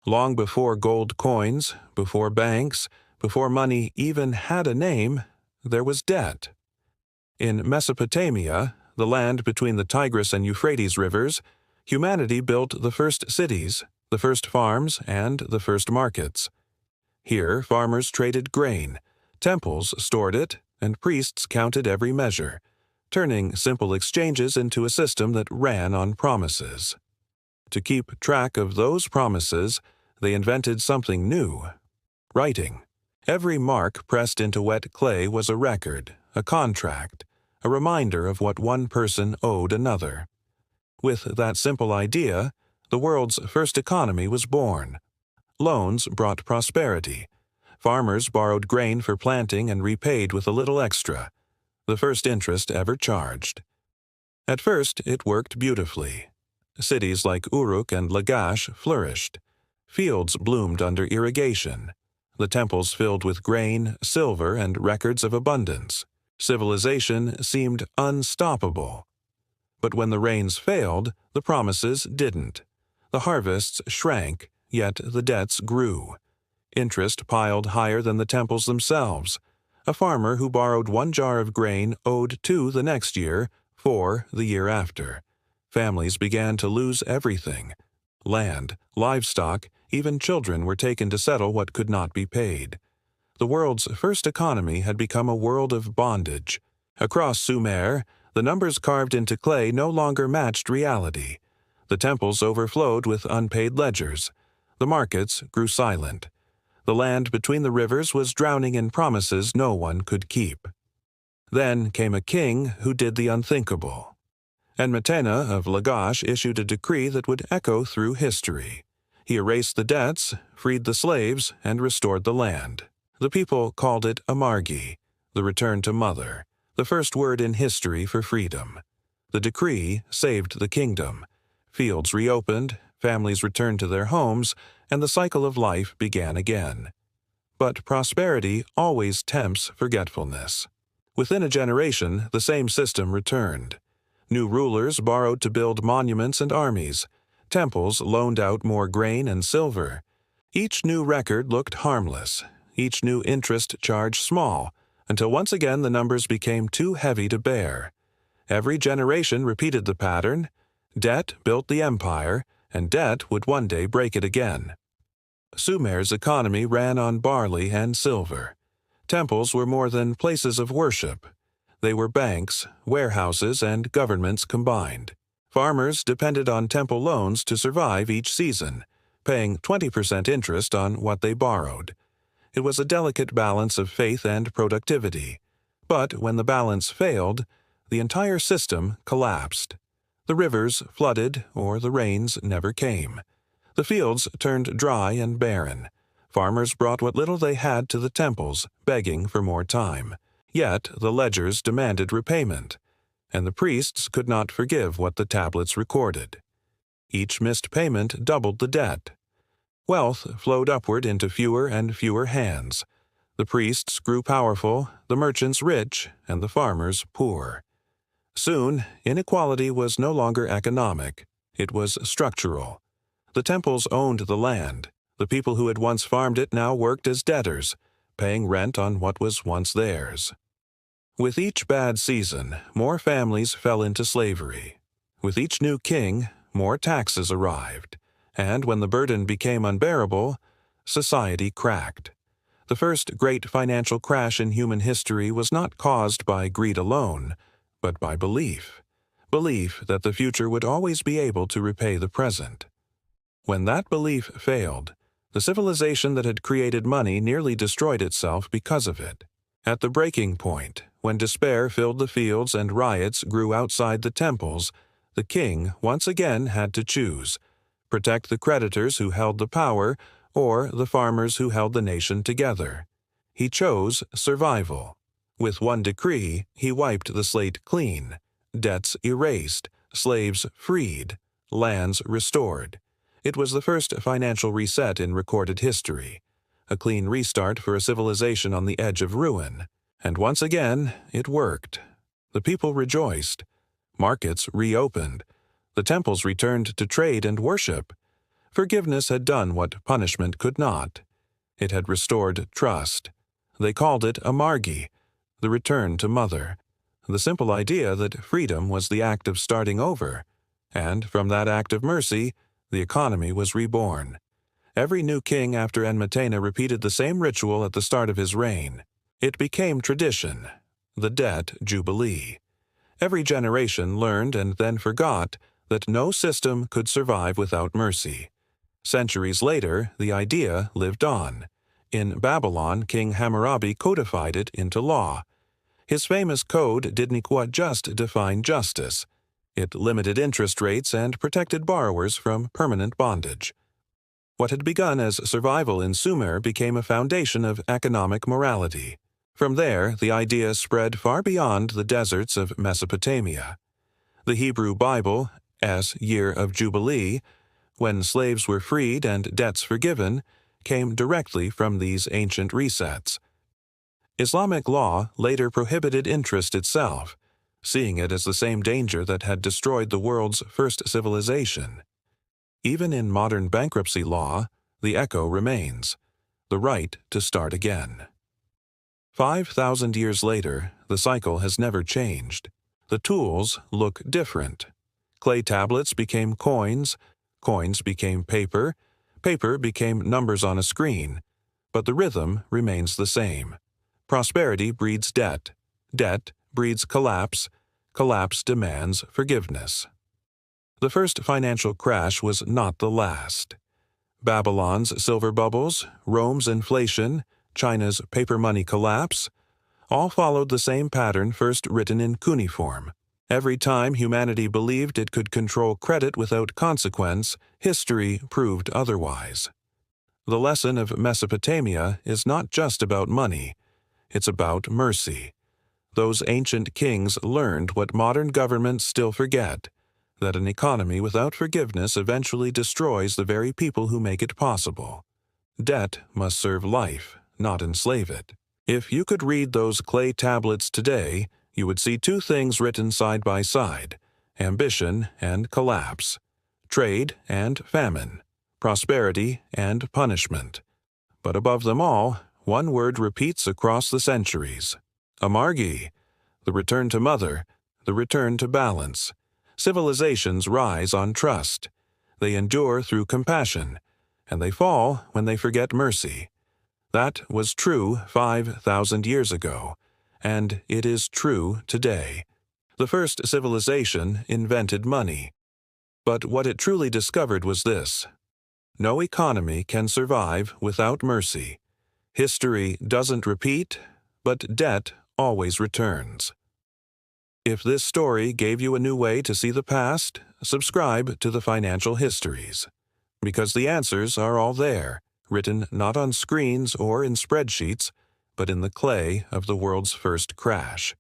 Long before gold coins, before banks, before money even had a name, there was debt. In Mesopotamia, the land between the Tigris and Euphrates rivers, humanity built the first cities, the first farms, and the first markets. Here, farmers traded grain, temples stored it, and priests counted every measure, turning simple exchanges into a system that ran on promises. To keep track of those promises, they invented something new: writing. Every mark pressed into wet clay was a record, a contract, a reminder of what one person owed another. With that simple idea, the world's first economy was born. Loans brought prosperity. Farmers borrowed grain for planting and repaid with a little extra, the first interest ever charged. At first, it worked beautifully. Cities like Uruk and Lagash flourished. Fields bloomed under irrigation. The temples filled with grain, silver, and records of abundance. Civilization seemed unstoppable. But when the rains failed, the promises didn't. The harvests shrank, yet the debts grew. Interest piled higher than the temples themselves. A farmer who borrowed 1 jar of grain owed 2 the next year, 4 the year after. Families began to lose everything. Land, livestock, even children were taken to settle what could not be paid. The world's first economy had become a world of bondage. Across Sumer, the numbers carved into clay no longer matched reality. The temples overflowed with unpaid ledgers. The markets grew silent. The land between the rivers was drowning in promises no one could keep. Then came a king who did the unthinkable. Enmetena of Lagash issued a decree that would echo through history. He erased the debts, freed the slaves, and restored the land. The people called it Amargi, the return to mother, the first word in history for freedom. The decree saved the kingdom. Fields reopened, families returned to their homes, and the cycle of life began again. But prosperity always tempts forgetfulness. Within a generation, the same system returned. New rulers borrowed to build monuments and armies. Temples loaned out more grain and silver. Each new record looked harmless. Each new interest charged small, until once again the numbers became too heavy to bear. Every generation repeated the pattern. Debt built the empire, and debt would one day break it again. Sumer's economy ran on barley and silver. Temples were more than places of worship. They were banks, warehouses, and governments combined. Farmers depended on temple loans to survive each season, paying 20% interest on what they borrowed. It was a delicate balance of faith and productivity. But when the balance failed, the entire system collapsed. The rivers flooded, or the rains never came. The fields turned dry and barren. Farmers brought what little they had to the temples, begging for more time. Yet the ledgers demanded repayment, and the priests could not forgive what the tablets recorded. Each missed payment doubled the debt. Wealth flowed upward into fewer and fewer hands. The priests grew powerful, the merchants rich, and the farmers poor. Soon, inequality was no longer economic. It was structural. The temples owned the land. The people who had once farmed it now worked as debtors, paying rent on what was once theirs. With each bad season, more families fell into slavery. With each new king, more taxes arrived. And when the burden became unbearable, society cracked. The first great financial crash in human history was not caused by greed alone, but by belief. Belief that the future would always be able to repay the present. When that belief failed, the civilization that had created money nearly destroyed itself because of it. At the breaking point, when despair filled the fields and riots grew outside the temples, the king once again had to choose: protect the creditors who held the power, or the farmers who held the nation together. He chose survival. With one decree, he wiped the slate clean. Debts erased, slaves freed, lands restored. It was the first financial reset in recorded history, a clean restart for a civilization on the edge of ruin. And once again, it worked. The people rejoiced. Markets reopened. The temples returned to trade and worship. Forgiveness had done what punishment could not. It had restored trust. They called it amargi, the return to mother, the simple idea that freedom was the act of starting over, and from that act of mercy, the economy was reborn. Every new king after Enmetena repeated the same ritual at the start of his reign. It became tradition, the debt jubilee. Every generation learned and then forgot that no system could survive without mercy. Centuries later, the idea lived on. In Babylon, King Hammurabi codified it into law. His famous code didn't just define justice. It limited interest rates and protected borrowers from permanent bondage. What had begun as survival in Sumer became a foundation of economic morality. From there, the idea spread far beyond the deserts of Mesopotamia. The Hebrew Bible, Year of Jubilee, when slaves were freed and debts forgiven, came directly from these ancient resets. Islamic law later prohibited interest itself, seeing it as the same danger that had destroyed the world's first civilization. Even in modern bankruptcy law, the echo remains, the right to start again. 5,000 years later, the cycle has never changed. The tools look different. Clay tablets became coins, coins became paper, paper became numbers on a screen, but the rhythm remains the same. Prosperity breeds debt, debt breeds collapse, collapse demands forgiveness. The first financial crash was not the last. Babylon's silver bubbles, Rome's inflation, China's paper money collapse, all followed the same pattern first written in cuneiform. Every time humanity believed it could control credit without consequence, history proved otherwise. The lesson of Mesopotamia is not just about money, it's about mercy. Those ancient kings learned what modern governments still forget, that an economy without forgiveness eventually destroys the very people who make it possible. Debt must serve life, not enslave it. If you could read those clay tablets today, you would see two things written side by side: ambition and collapse, trade and famine, prosperity and punishment. But above them all, one word repeats across the centuries: amargi, the return to mother, the return to balance. Civilizations rise on trust. They endure through compassion, and they fall when they forget mercy. That was true 5,000 years ago, and it is true today. The first civilization invented money. But what it truly discovered was this: no economy can survive without mercy. History doesn't repeat, but debt always returns. If this story gave you a new way to see the past, subscribe to the Financial Histories. Because the answers are all there, written not on screens or in spreadsheets, but in the clay of the world's first crash.